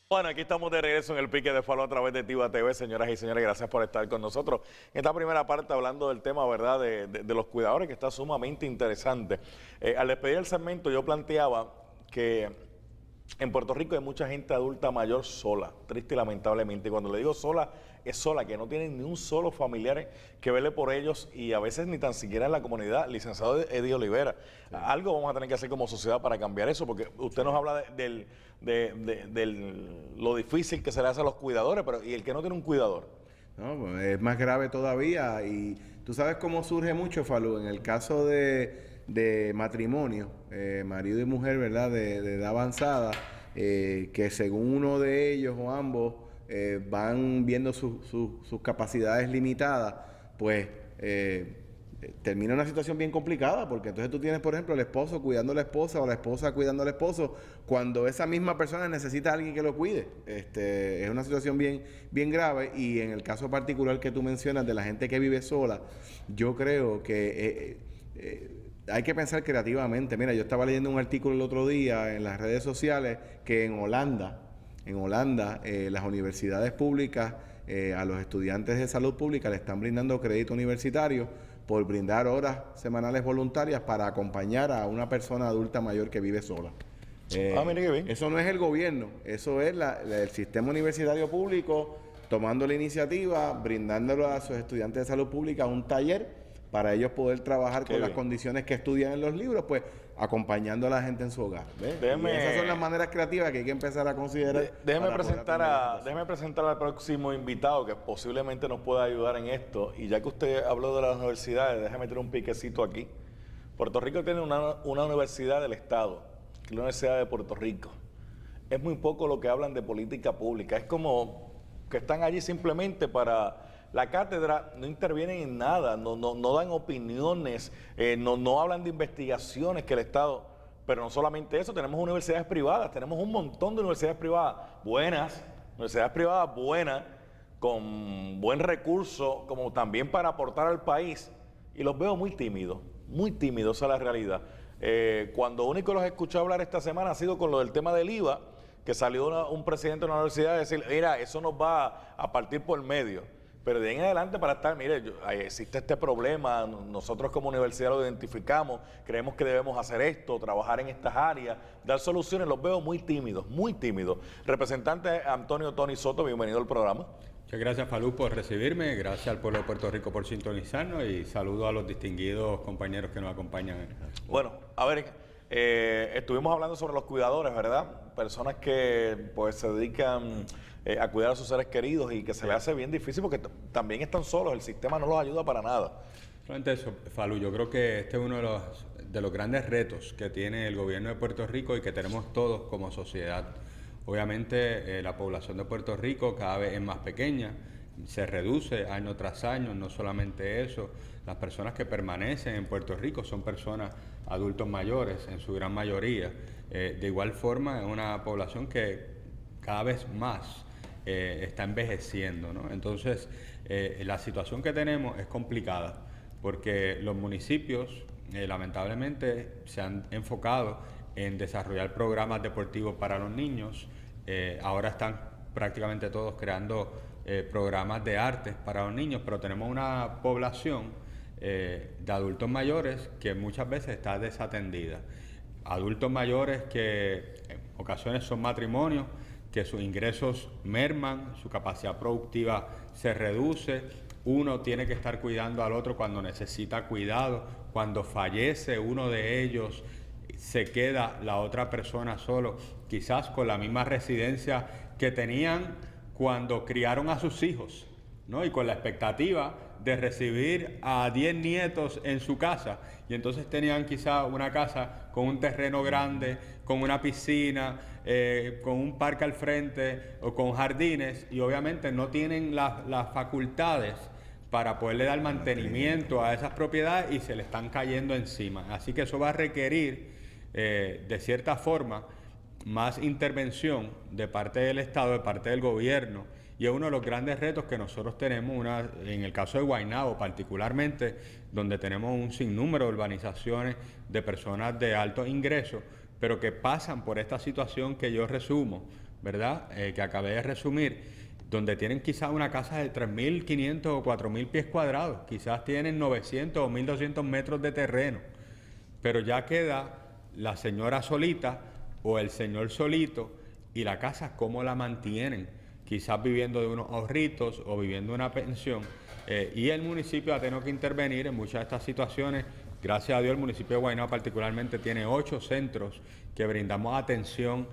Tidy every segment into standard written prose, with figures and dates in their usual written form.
Bueno, aquí estamos de regreso en el Pique de Falo a través de Tiva TV. Señoras y señores, gracias por estar con nosotros. En esta primera parte hablando del tema, ¿verdad?, de los cuidadores, que está sumamente interesante. Al despedir el segmento yo planteaba que en Puerto Rico hay mucha gente adulta mayor sola, triste y lamentablemente. Y cuando le digo sola, es sola, que no tienen ni un solo familiar que vele por ellos y a veces ni tan siquiera en la comunidad. Licenciado Eddie Olivera, algo vamos a tener que hacer como sociedad para cambiar eso, porque usted nos habla lo difícil que se le hace a los cuidadores, pero ¿y el que no tiene un cuidador? No, pues es más grave todavía. Y tú sabes cómo surge mucho, Falú, en el caso de matrimonio, marido y mujer, ¿verdad?, de edad avanzada, que según uno de ellos o ambos van viendo sus capacidades limitadas, pues termina una situación bien complicada, porque entonces tú tienes, por ejemplo, el esposo cuidando a la esposa o la esposa cuidando al esposo, cuando esa misma persona necesita a alguien que lo cuide. Es una situación bien grave. Y en el caso particular que tú mencionas de la gente que vive sola, yo creo que hay que pensar creativamente. Mira, yo estaba leyendo un artículo el otro día en las redes sociales que en Holanda, las universidades públicas a los estudiantes de salud pública le están brindando crédito universitario por brindar horas semanales voluntarias para acompañar a una persona adulta mayor que vive sola. Mire qué bien. Eso no es el gobierno, eso es el sistema universitario público tomando la iniciativa, brindándolo a sus estudiantes de salud pública un taller para ellos poder trabajar con las condiciones que estudian en los libros, pues acompañando a la gente en su hogar. Esas son las maneras creativas que hay que empezar a considerar. Déjeme presentar al próximo invitado que posiblemente nos pueda ayudar en esto. Y ya que usted habló de las universidades, déjeme meter un piquecito aquí. Puerto Rico tiene una universidad del Estado, que es la Universidad de Puerto Rico. Es muy poco lo que hablan de política pública. Es como que están allí simplemente para la cátedra, no intervienen en nada, no dan opiniones, no hablan de investigaciones que el Estado. Pero no solamente eso, tenemos universidades privadas, tenemos un montón de universidades privadas buenas, con buen recurso, como también para aportar al país, y los veo muy tímidos, esa es la realidad. Cuando único los escuché hablar esta semana ha sido con lo del tema del IVA, que salió un presidente de una universidad a decir, mira, eso nos va a partir por medio. Pero de ahí en adelante para estar, mire, existe este problema, nosotros como universidad lo identificamos, creemos que debemos hacer esto, trabajar en estas áreas, dar soluciones, los veo muy tímidos, muy tímidos. Representante Antonio Tony Soto, bienvenido al programa. Muchas gracias, Falú, por recibirme, gracias al pueblo de Puerto Rico por sintonizarnos y saludo a los distinguidos compañeros que nos acompañan. Bueno, a ver, estuvimos hablando sobre los cuidadores, ¿verdad? Personas que pues se dedican a cuidar a sus seres queridos y que se les hace bien difícil porque también están solos, el sistema no los ayuda para nada. Solamente eso, Falú, yo creo que este es uno de los grandes retos que tiene el gobierno de Puerto Rico y que tenemos todos como sociedad. Obviamente la población de Puerto Rico cada vez es más pequeña, se reduce año tras año, no solamente eso, las personas que permanecen en Puerto Rico son personas adultos mayores en su gran mayoría. De igual forma es una población que cada vez más está envejeciendo, ¿no? Entonces la situación que tenemos es complicada porque los municipios lamentablemente se han enfocado en desarrollar programas deportivos para los niños. Ahora están prácticamente todos creando programas de artes para los niños, pero tenemos una población de adultos mayores que muchas veces está desatendida. Adultos mayores que en ocasiones son matrimonios, que sus ingresos merman, su capacidad productiva se reduce, uno tiene que estar cuidando al otro cuando necesita cuidado, cuando fallece uno de ellos, se queda la otra persona solo, quizás con la misma residencia que tenían cuando criaron a sus hijos, ¿no? Y con la expectativa de recibir a 10 nietos en su casa. Y entonces tenían quizás una casa con un terreno grande, con una piscina, con un parque al frente o con jardines, y obviamente no tienen las facultades para poderle dar mantenimiento a esas propiedades y se le están cayendo encima. Así que eso va a requerir, de cierta forma, más intervención de parte del Estado, de parte del gobierno, y es uno de los grandes retos que nosotros tenemos, en el caso de Guaynabo particularmente, donde tenemos un sinnúmero de urbanizaciones de personas de altos ingresos, pero que pasan por esta situación que yo resumo, ¿verdad? Que acabé de resumir, donde tienen quizás una casa de 3.500 o 4.000 pies cuadrados, quizás tienen 900 o 1.200 metros de terreno, pero ya queda la señora solita o el señor solito, y la casa, ¿cómo la mantienen? Quizás viviendo de unos ahorritos o viviendo una pensión, y el municipio ha tenido que intervenir en muchas de estas situaciones. Gracias a Dios, el municipio de Guaynabo particularmente tiene 8 centros que brindamos atención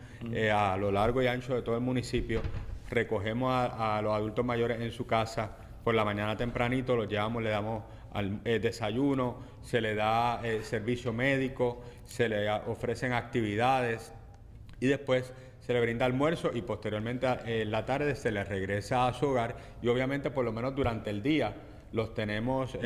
a lo largo y ancho de todo el municipio. Recogemos a los adultos mayores en su casa por la mañana tempranito, los llevamos, le damos desayuno, se le da servicio médico, se le ofrecen actividades y después se le brinda almuerzo y posteriormente en la tarde se les regresa a su hogar, y obviamente por lo menos durante el día los tenemos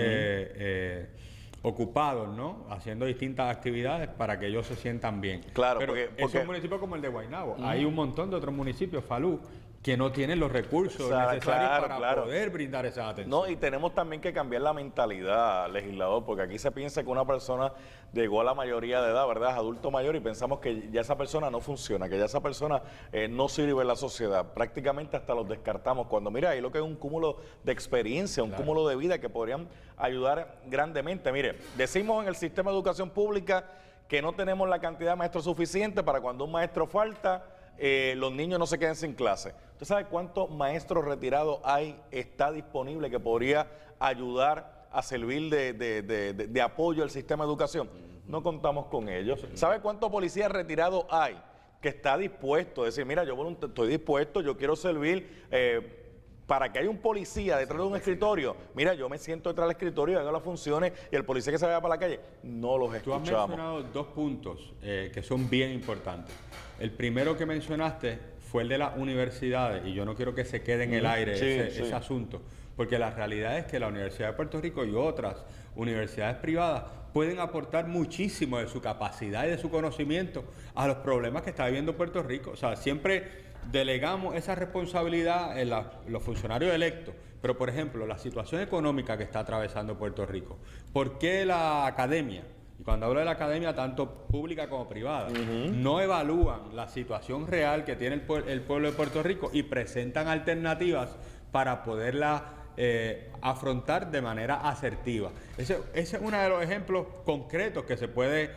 ocupados, ¿no? Haciendo distintas actividades para que ellos se sientan bien. Claro, pero porque es un municipio como el de Guaynabo. Hay un montón de otros municipios, Falú, que no tienen los recursos necesarios para poder brindar esa atención. No, y tenemos también que cambiar la mentalidad, legislador, porque aquí se piensa que una persona llegó a la mayoría de edad, ¿verdad? Es adulto mayor, y pensamos que ya esa persona no funciona, que ya esa persona no sirve en la sociedad. Prácticamente hasta los descartamos, cuando mira, ahí lo que es un cúmulo de experiencia, un cúmulo de vida que podrían ayudar grandemente. Mire, decimos en el sistema de educación pública que no tenemos la cantidad de maestros suficiente para cuando un maestro falta, los niños no se queden sin clase. ¿Usted sabe cuántos maestros retirados está disponible que podría ayudar a servir de apoyo al sistema de educación? No contamos con ellos. ¿Sabe cuántos policías retirados hay que está dispuesto a decir, mira, yo estoy dispuesto, yo quiero servir para que haya un policía detrás de un escritorio? Mira, yo me siento detrás del escritorio y hago las funciones, y el policía que se vaya para la calle, no los escuchamos. Tú has mencionado 2 puntos que son bien importantes. El primero que mencionaste fue el de las universidades, y yo no quiero que se quede en el aire ese asunto, porque la realidad es que la Universidad de Puerto Rico y otras universidades privadas pueden aportar muchísimo de su capacidad y de su conocimiento a los problemas que está viviendo Puerto Rico. O sea, siempre delegamos esa responsabilidad en los funcionarios electos, pero por ejemplo, la situación económica que está atravesando Puerto Rico, ¿por qué la academia? Y cuando hablo de la academia, tanto pública como privada, no evalúan la situación real que tiene el pueblo de Puerto Rico y presentan alternativas para poderla afrontar de manera asertiva? Ese es uno de los ejemplos concretos que se puede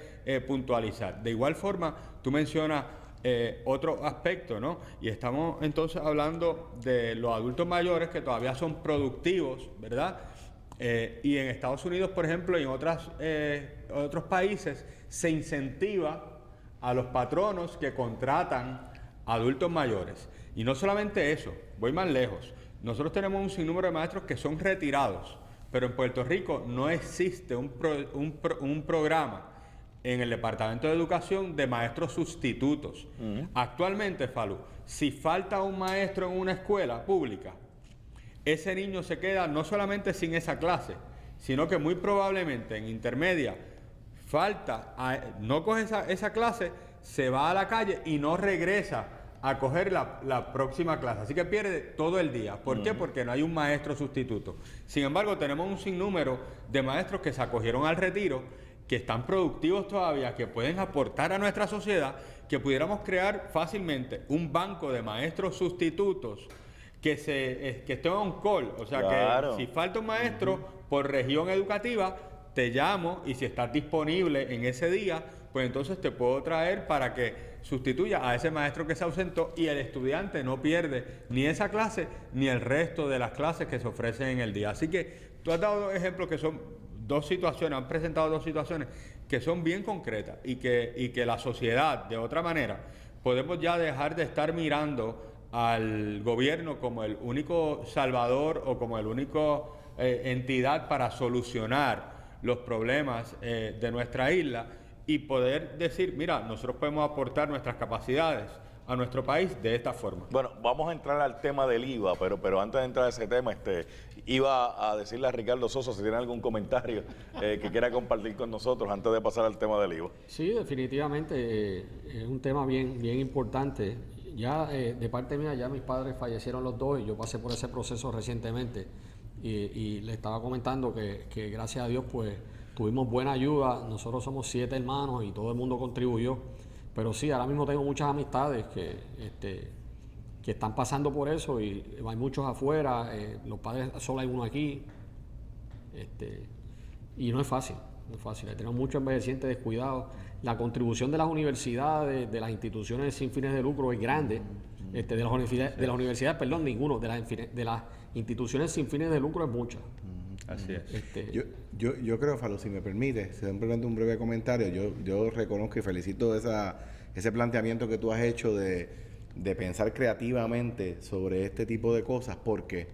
puntualizar. De igual forma, tú mencionas otro aspecto, ¿no? Y estamos entonces hablando de los adultos mayores que todavía son productivos, ¿verdad? Y en Estados Unidos, por ejemplo, y en otros países, se incentiva a los patronos que contratan adultos mayores. Y no solamente eso, voy más lejos. Nosotros tenemos un sinnúmero de maestros que son retirados, pero en Puerto Rico no existe un programa en el Departamento de Educación de maestros sustitutos. Actualmente, Falú, si falta un maestro en una escuela pública, ese niño se queda no solamente sin esa clase, sino que muy probablemente en intermedia no coge esa clase, se va a la calle y no regresa a coger la próxima clase. Así que pierde todo el día. ¿Por qué? Porque no hay un maestro sustituto. Sin embargo, tenemos un sinnúmero de maestros que se acogieron al retiro, que están productivos todavía, que pueden aportar a nuestra sociedad, que pudiéramos crear fácilmente un banco de maestros sustitutos que esté on call. O sea, que si falta un maestro por región educativa, te llamo, y si estás disponible en ese día, pues entonces te puedo traer para que sustituya a ese maestro que se ausentó, y el estudiante no pierde ni esa clase ni el resto de las clases que se ofrecen en el día. Así que tú has dado 2 ejemplos que son 2 situaciones, han presentado 2 situaciones que son bien concretas, y que la sociedad, de otra manera, podemos ya dejar de estar mirando al gobierno como el único salvador o como el único entidad para solucionar los problemas de nuestra isla, y poder decir, mira, nosotros podemos aportar nuestras capacidades a nuestro país de esta forma. Bueno, vamos a entrar al tema del IVA, pero antes de entrar a ese tema, iba a decirle a Ricardo Sosa si tiene algún comentario que quiera compartir con nosotros antes de pasar al tema del IVA. Sí, definitivamente es un tema bien importante. Ya de parte mía, ya mis padres fallecieron los 2 y yo pasé por ese proceso recientemente, y le estaba comentando que gracias a Dios pues tuvimos buena ayuda. Nosotros somos 7 hermanos y todo el mundo contribuyó, pero sí, ahora mismo tengo muchas amistades que que están pasando por eso y hay muchos afuera, los padres solo hay uno aquí, y no es fácil, no es fácil. Tenemos muchos envejecientes descuidados. La contribución de las universidades, de las instituciones sin fines de lucro es grande. De las universidades, perdón, ninguno. De las instituciones sin fines de lucro es mucha. Así es. Yo creo, Falú, si me permite, simplemente un breve comentario. Yo reconozco y felicito ese planteamiento que tú has hecho de pensar creativamente sobre este tipo de cosas, porque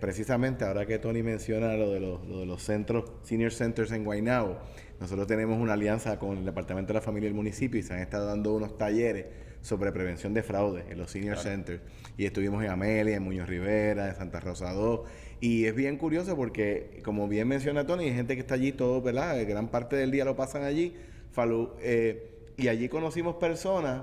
precisamente ahora que Tony menciona lo de los centros, senior centers en Guaynabo, nosotros tenemos una alianza con el Departamento de la Familia del municipio y se han estado dando unos talleres sobre prevención de fraude en los senior centers. Y estuvimos en Amelia, en Muñoz Rivera, en Santa Rosa 2. Y es bien curioso porque, como bien menciona Tony, hay gente que está allí todo, ¿verdad? Gran parte del día lo pasan allí, Falú. Y allí conocimos personas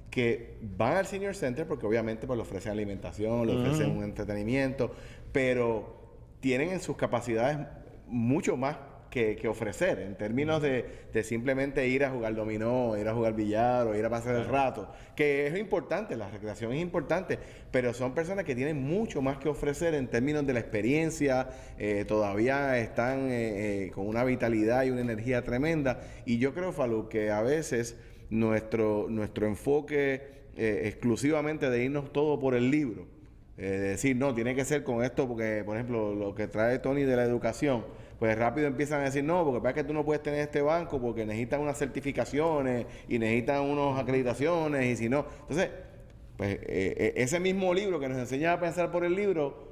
que van al senior center porque obviamente pues le ofrecen alimentación, le ofrecen un entretenimiento, pero tienen en sus capacidades mucho más que ofrecer en términos de simplemente ir a jugar dominó, ir a jugar billar o ir a pasar el rato, que es importante, la recreación es importante, pero son personas que tienen mucho más que ofrecer en términos de la experiencia, todavía están con una vitalidad y una energía tremenda, y yo creo, Falú, que a veces nuestro enfoque exclusivamente de irnos todo por el libro, decir, no, tiene que ser con esto, porque, por ejemplo, lo que trae Tony de la educación, pues rápido empiezan a decir, no, porque pasa que tú no puedes tener este banco porque necesitan unas certificaciones y necesitan unas acreditaciones, y si no, entonces, pues ese mismo libro que nos enseña a pensar por el libro,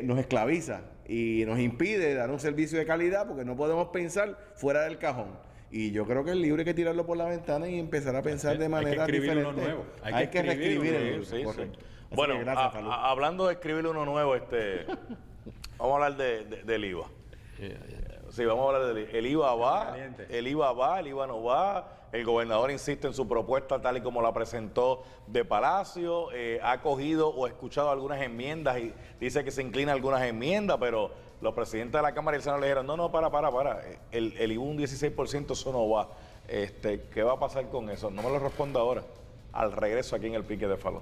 nos esclaviza y nos impide dar un servicio de calidad porque no podemos pensar fuera del cajón. Y yo creo que el libro hay que tirarlo por la ventana y empezar a pensar de manera diferente. Uno nuevo. Hay que reescribir el libro. Sí, Correcto. sí. Así Bueno, que gracias, Falú. hablando de escribir uno nuevo, vamos a hablar del IVA. Sí, vamos a hablar del IVA. El IVA no va. El gobernador insiste en su propuesta tal y como la presentó de Palacio. Ha cogido o escuchado algunas enmiendas y dice que se inclina a algunas enmiendas, pero los presidentes de la Cámara y el Senado le dijeron, no, para. El IVA un 16%, eso no va. ¿Qué va a pasar con eso? No me lo responda ahora. Al regreso aquí en el Pique de Falú.